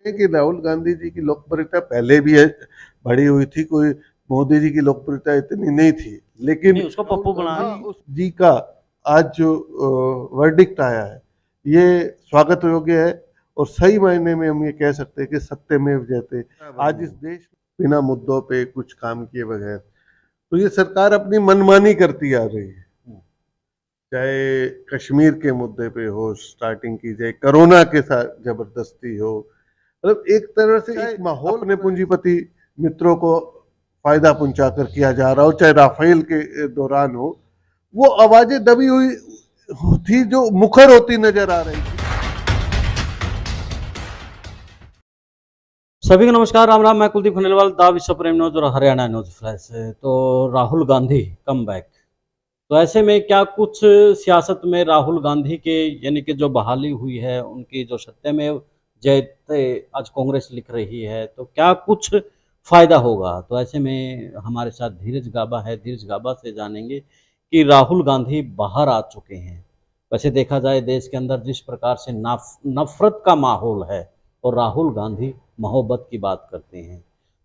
है कि राहुल गांधी जी की लोकप्रियता पहले भी है बढ़ी हुई थी, कोई मोदी जी की लोकप्रियता इतनी नहीं थी, लेकिन नहीं उसको पप्पू बना उस जी का आज जो वर्डिक्ट आया है ये स्वागत योग्य है। और सही मायने में हम ये कह सकते हैं कि सत्यमेव जयते। आज इस देश में बिना मुद्दों पे कुछ काम किए बगैर तो ये सरकार अपनी मनमानी करती आ रही है। चाहे कश्मीर के मुद्दे पे हो, स्टार्टिंग की जाए कोरोना के साथ जबरदस्ती हो, मतलब एक तरह से एक माहौल अपने पूंजीपति मित्रों को फायदा पहुंचा कर किया जा रहा हो, चाहे राफेल के दौरान हो, वो आवाजें दबी हुई थी जो मुखर होती नजर आ रही थी। सभी को नमस्कार, राम राम। मैं कुलदीप खंडेलवाल, दा विश्व प्रेम न्यूज और हरियाणा न्यूज फ्लैश। तो राहुल गांधी कम बैक। तो ऐसे में क्या कुछ सियासत में राहुल गांधी के यानी कि जो बहाली हुई है उनकी, जो सत्यमेव जयते आज कांग्रेस लिख रही है, तो क्या कुछ फायदा होगा? तो ऐसे में हमारे साथ धीरज गाबा है। धीरज गाबा से जानेंगे कि राहुल गांधी बाहर आ चुके हैं। वैसे देखा जाए देश के अंदर जिस प्रकार से नफरत का माहौल है और राहुल गांधी मोहब्बत की बात करते हैं।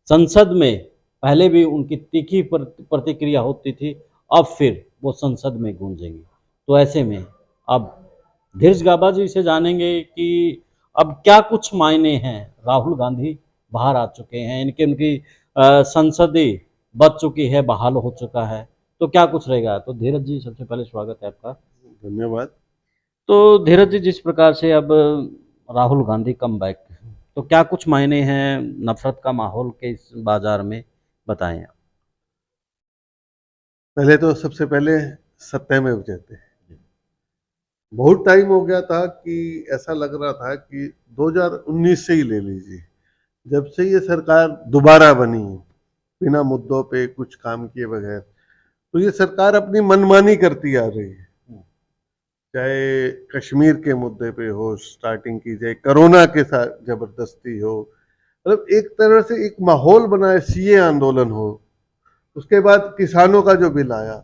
संसद में पहले भी उनकी तीखी प्रतिक्रिया होती थी, अब फिर वो संसद में गूंजेंगी। तो ऐसे में अब धीरज गाबा जी से जानेंगे कि अब क्या कुछ मायने हैं। राहुल गांधी बाहर आ चुके हैं, इनके उनकी संसदीय बच चुकी है, बहाल हो चुका है, तो क्या कुछ रहेगा? तो धीरज जी, सबसे पहले स्वागत है आपका। धन्यवाद। तो धीरज जी, जिस प्रकार से अब राहुल गांधी कम बैक, तो क्या कुछ मायने हैं नफरत का माहौल के इस बाजार में, बताएं आप। पहले तो सबसे पहले सत्यमेव जयते। बहुत टाइम हो गया था कि ऐसा लग रहा था कि 2019 से ही ले लीजिए, जब से ये सरकार दोबारा बनी है बिना मुद्दों पे कुछ काम किए बगैर, तो ये सरकार अपनी मनमानी करती आ रही है। चाहे कश्मीर के मुद्दे पे हो, स्टार्टिंग की जाए कोरोना के साथ जबरदस्ती हो, मतलब एक तरह से एक माहौल बनाए, सीए आंदोलन हो, उसके बाद किसानों का जो बिल आया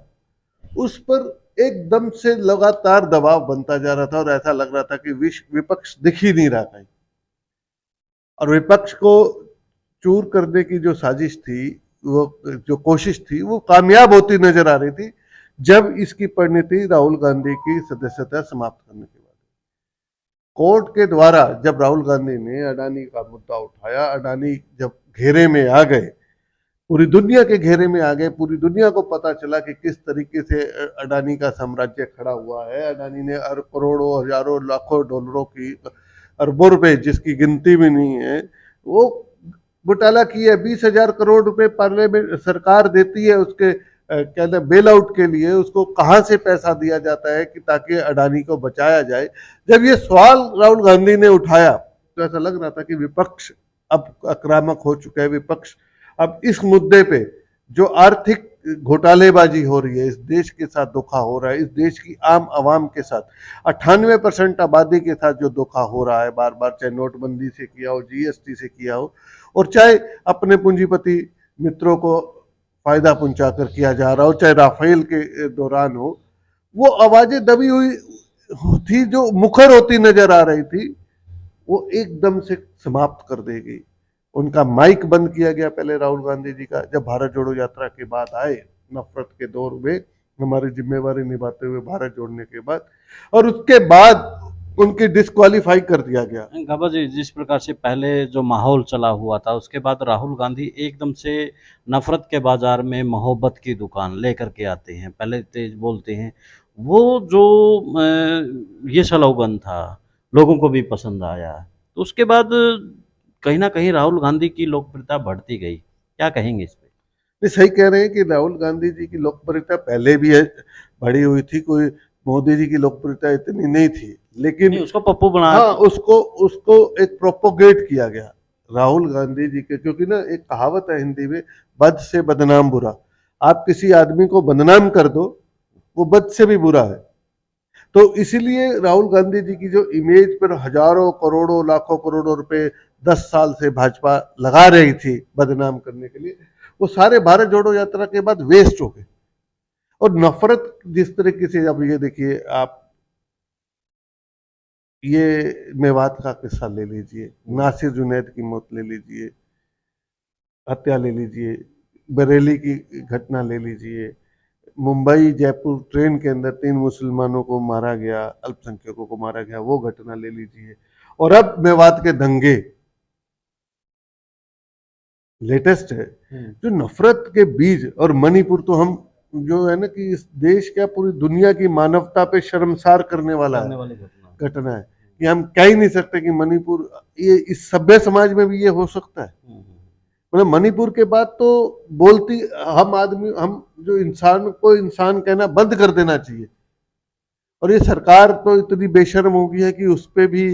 उस पर एकदम से लगातार दबाव बनता जा रहा था और ऐसा लग रहा था कि विपक्ष दिख ही नहीं रहा कहीं। और विपक्ष को चूर करने की जो साजिश थी, वो जो कोशिश थी, वो कामयाब होती नजर आ रही थी जब इसकी परिणति राहुल गांधी की सदस्यता समाप्त करने के बाद कोर्ट के द्वारा, जब राहुल गांधी ने अडानी का मुद्दा उठाया, अडानी जब घेरे में आ गए, पूरी दुनिया के घेरे में आ गए, पूरी दुनिया को पता चला कि किस तरीके से अडानी का साम्राज्य खड़ा हुआ है। अडानी ने करोड़ों, हजारों, लाखों डॉलरों की, अरबों रुपए जिसकी गिनती भी नहीं है, वो घोटाला किया है। 20,000 करोड़ रुपए पार्लियामेंट सरकार देती है उसके कहते हैं बेल आउट के लिए, उसको कहाँ से पैसा दिया जाता है कि ताकि अडानी को बचाया जाए। जब ये सवाल राहुल गांधी ने उठाया तो ऐसा लग रहा था कि विपक्ष अब आक्रामक हो चुका है। विपक्ष अब इस मुद्दे पे जो आर्थिक घोटालेबाजी हो रही है, इस देश के साथ धोखा हो रहा है, इस देश की आम आवाम के साथ 98% आबादी के साथ जो धोखा हो रहा है बार बार, चाहे नोटबंदी से किया हो, जीएसटी से किया हो, और चाहे अपने पूंजीपति मित्रों को फायदा पहुंचा कर किया जा रहा हो, चाहे राफेल के दौरान हो, वो आवाजें दबी हुई थी जो मुखर होती नजर आ रही थी, वो एकदम से समाप्त कर देगी। उनका माइक बंद किया गया पहले राहुल गांधी जी का, जब भारत जोड़ो यात्रा के बाद आए, नफरत के दौर में हमारी जिम्मेवारी निभाते हुए भारत जोड़ने के बाद, और उसके बाद उनकी डिस्क्वालीफाई कर दिया गया। गाबा जी, जिस प्रकार से पहले जो माहौल चला हुआ था, उसके बाद राहुल गांधी एकदम से नफरत के बाजार में मोहब्बत की दुकान लेकर के आते हैं। पहले तेज बोलते हैं, वो जो ये स्लोगन था लोगों को भी पसंद आया। तो उसके बाद कहीं ना कहीं राहुल गांधी की लोकप्रियता बढ़ती गई। क्या कहेंगे इस पे? नहीं, सही कह रहे हैं कि राहुल गांधी जी की लोकप्रियता पहले भी है बढ़ी हुई थी, कोई मोदी जी की लोकप्रियता इतनी नहीं थी, लेकिन नहीं उसको पप्पू बना, हाँ, उसको उसको एक प्रोपोगेट किया गया राहुल गांधी जी के, क्योंकि ना एक कहावत है हिंदी में, बद से बदनाम बुरा। आप किसी आदमी को बदनाम कर दो, वो बद से भी बुरा है। तो इसीलिए राहुल गांधी जी की जो इमेज पर हजारों करोड़ों लाखों करोड़ों रुपए 10 साल से भाजपा लगा रही थी बदनाम करने के लिए, वो सारे भारत जोड़ो यात्रा के बाद वेस्ट हो गए। और नफरत जिस तरीके से, अब ये देखिए आप, ये मेवात का किस्सा ले लीजिए, नासिर जुनैद की मौत ले लीजिए, हत्या ले लीजिए, बरेली की घटना ले लीजिए, मुंबई जयपुर ट्रेन के अंदर 3 मुसलमानों को मारा गया, अल्पसंख्यकों को मारा गया, वो घटना ले लीजिए, और अब मेवात के दंगे लेटेस्ट है। जो नफरत के बीज, और मणिपुर तो हम जो है ना कि इस देश क्या पूरी दुनिया की मानवता पे शर्मसार करने वाला करने है, वाली घटना। घटना है कि हम कह ही नहीं सकते कि मणिपुर, ये इस सभ्य समाज में भी ये हो सकता है। मतलब मणिपुर के बाद तो बोलती हम आदमी, हम जो इंसान को इंसान कहना बंद कर देना चाहिए। और ये सरकार तो इतनी बेशर्म हो गई है कि उस पे भी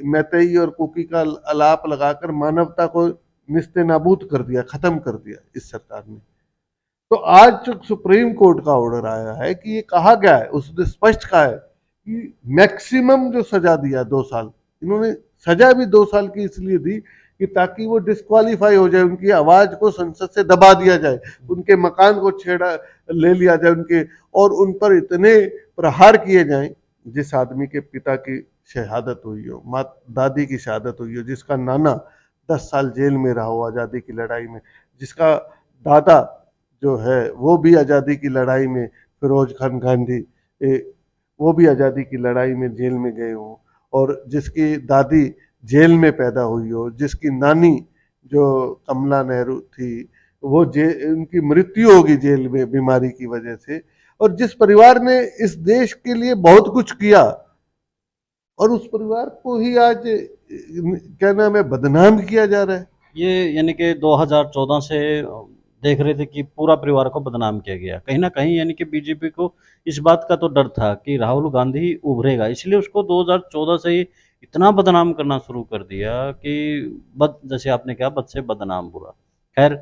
मैतेई और कुकी का अलाप लगाकर मानवता को निस्ते नाबूद कर दिया, खत्म कर दिया इस सरकार ने। तो आज जो सुप्रीम कोर्ट का ऑर्डर आया है कि ये कहा गया है, उसने स्पष्ट कहा है कि मैक्सिमम जो सजा दिया 2 साल, इन्होंने सजा भी 2 साल की इसलिए दी कि ताकि वो डिस्क्वालीफाई हो जाए, उनकी आवाज को संसद से दबा दिया जाए, उनके मकान को छेड़ा ले लिया जाए उनके, और उन पर इतने प्रहार किए जाएं जिस आदमी के पिता की शहादत हुई हो, माँ दादी की शहादत हुई हो, जिसका नाना 10 साल जेल में रहा हो आज़ादी की लड़ाई में, जिसका दादा जो है वो भी आज़ादी की लड़ाई में, फिरोज खान गांधी, वो भी आज़ादी की लड़ाई में जेल में गए हों, और जिसकी दादी जेल में पैदा हुई हो, जिसकी नानी जो कमला नेहरू थी वो उनकी मृत्यु होगी जेल में बीमारी की वजह से, और जिस परिवार ने इस देश के लिए बहुत कुछ किया, और उस परिवार को ही आज क्या नाम है, बदनाम किया जा रहा है। ये यानी कि 2014 से देख रहे थे कि पूरा परिवार को बदनाम किया गया। कहीं न कहीं यानी कि बीजेपी को इस बात का तो डर था कि राहुल गांधी उभरेगा, इसलिए उसको 2014 से ही इतना बदनाम करना शुरू कर दिया कि बद जैसे आपने कहा बद से बदनाम बुरा। खैर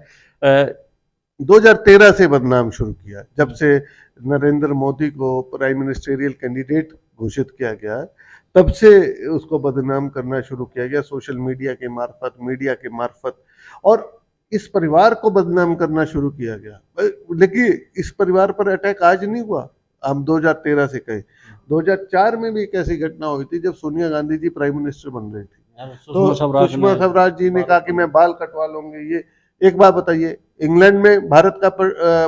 2013 से बदनाम शुरू किया, जब से नरेंद्र मोदी को प्राइम मिनिस्टेरियल कैंडिडेट घोषित किया गया, तब से उसको बदनाम करना शुरू किया गया, सोशल मीडिया के मार्फत, मीडिया के मार्फत, और इस परिवार को बदनाम करना शुरू किया गया। लेकिन इस परिवार पर अटैक आज नहीं हुआ, हम 2013 से कहे। 2004 में भी एक ऐसी घटना हुई थी जब सोनिया गांधी जी प्राइम मिनिस्टर बन रही थी, तो सुषमा स्वराज जी ने कहा कि मैं बाल कटवा लूंगी। ये एक बात बताइए, इंग्लैंड में भारत का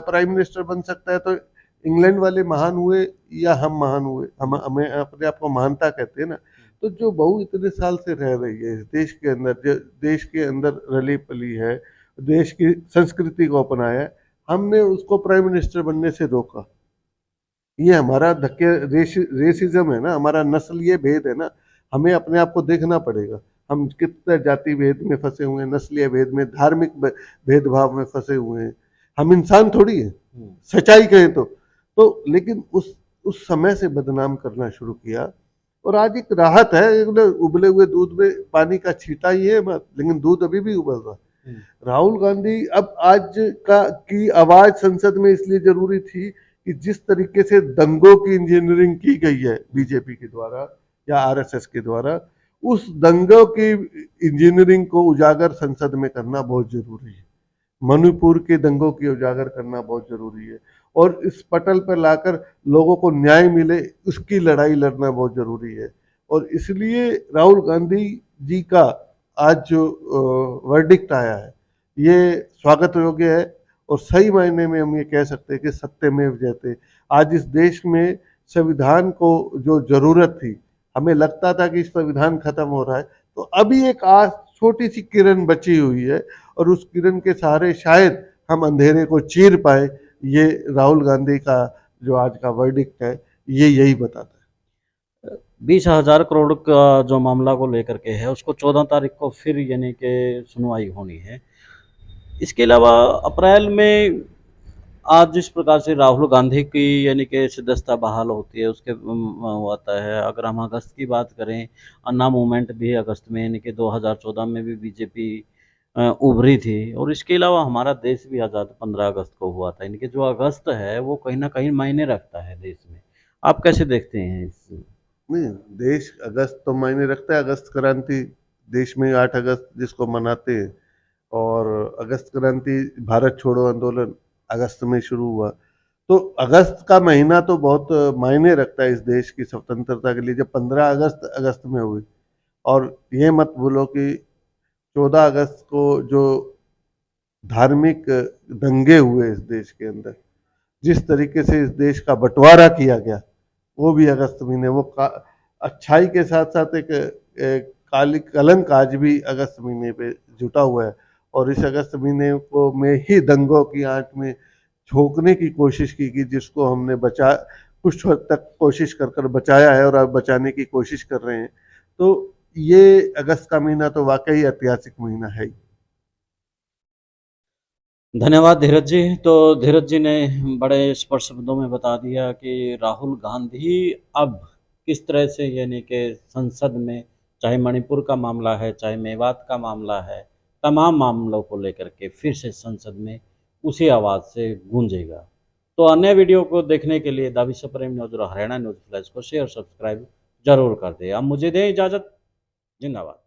प्राइम मिनिस्टर बन सकता है, तो इंग्लैंड वाले महान हुए या हम महान हुए? हम हमें अपने आप को महानता कहते हैं ना। तो जो बहू इतने साल से रह रही है इस देश के अंदर, जो देश के अंदर रली पली है, देश की संस्कृति को अपनाया है, हमने उसको प्राइम मिनिस्टर बनने से रोका। ये हमारा धक्के रेसिज्म है ना, हमारा नस्लीय भेद है ना। हमें अपने आप को देखना पड़ेगा, हम कितने जाति भेद में फंसे हुए हैं, नस्लीय भेद में, धार्मिक भेदभाव में फंसे हुए हैं। हम इंसान थोड़ी है, सच्चाई कहें तो लेकिन उस समय से बदनाम करना शुरू किया, और आज एक राहत है। उबले हुए दूध में पानी का छींटा ही है, लेकिन दूध अभी भी उबल रहा है। राहुल गांधी अब आज की आवाज संसद में इसलिए जरूरी थी कि जिस तरीके से दंगों की इंजीनियरिंग की गई है बीजेपी के द्वारा या आरएसएस के द्वारा, उस दंगों की इंजीनियरिंग को उजागर संसद में करना बहुत जरूरी है। मणिपुर के दंगों की उजागर करना बहुत जरूरी है, और इस पटल पर लाकर लोगों को न्याय मिले, उसकी लड़ाई लड़ना बहुत जरूरी है। और इसलिए राहुल गांधी जी का आज जो वर्डिक्ट आया है ये स्वागत योग्य है, और सही मायने में हम ये कह सकते हैं कि सत्यमेव जयते। आज इस देश में संविधान को जो जरूरत थी, हमें लगता था कि संविधान खत्म हो रहा है, तो अभी एक आज छोटी सी किरण बची हुई है, और उस किरण के सहारे शायद हम अंधेरे को चीर पाए। ये राहुल गांधी का जो आज का वर्डिक्ट है ये यही बताता है। 20,000 करोड़ का जो मामला को लेकर के है उसको 14 तारीख को फिर यानी कि सुनवाई होनी है। इसके अलावा अप्रैल में आज जिस प्रकार से राहुल गांधी की यानी कि सदस्यता बहाल होती है उसके होता है। अगर हम अगस्त की बात करें, अन्ना मूवमेंट भी अगस्त में यानी कि 2014 में भी बीजेपी उभरी थी, और इसके अलावा हमारा देश भी आज़ाद 15 अगस्त को हुआ था। यानी कि जो अगस्त है वो कहीं ना कहीं मायने रखता है देश में। आप कैसे देखते हैं इस? नहीं, देश अगस्त तो मायने रखता है। अगस्त क्रांति देश में 8 अगस्त जिसको मनाते हैं, और अगस्त क्रांति भारत छोड़ो आंदोलन अगस्त में शुरू हुआ, तो अगस्त का महीना तो बहुत मायने रखता है इस देश की स्वतंत्रता के लिए। जब 15 अगस्त में हुई, और ये मत भूलो कि 14 अगस्त को जो धार्मिक दंगे हुए इस देश के अंदर, जिस तरीके से इस देश का बंटवारा किया गया, वो भी अगस्त महीने, वो अच्छाई के साथ साथ एक काली कलंक आज भी अगस्त महीने पे जुटा हुआ है। और इस अगस्त महीने को में ही दंगों की आंच में झोंकने की कोशिश की जिसको हमने बचा, कुछ हद तक कोशिश कर बचाया है और अब बचाने की कोशिश कर रहे हैं। तो ये अगस्त का महीना तो वाकई ऐतिहासिक महीना है ही। धन्यवाद धीरज जी। तो धीरज जी ने बड़े स्पष्ट शब्दों में बता दिया कि राहुल गांधी अब किस तरह से यानी कि संसद में, चाहे मणिपुर का मामला है, चाहे मेवात का मामला है, तमाम मामलों को लेकर के फिर से संसद में उसी आवाज़ से गूंजेगा। तो अन्य वीडियो को देखने के लिए द विश्व प्रेम न्यूज़ और हरियाणा न्यूज़ फ्लैश को शेयर सब्सक्राइब जरूर कर दें। अब मुझे दें इजाज़त। जिंदाबाद।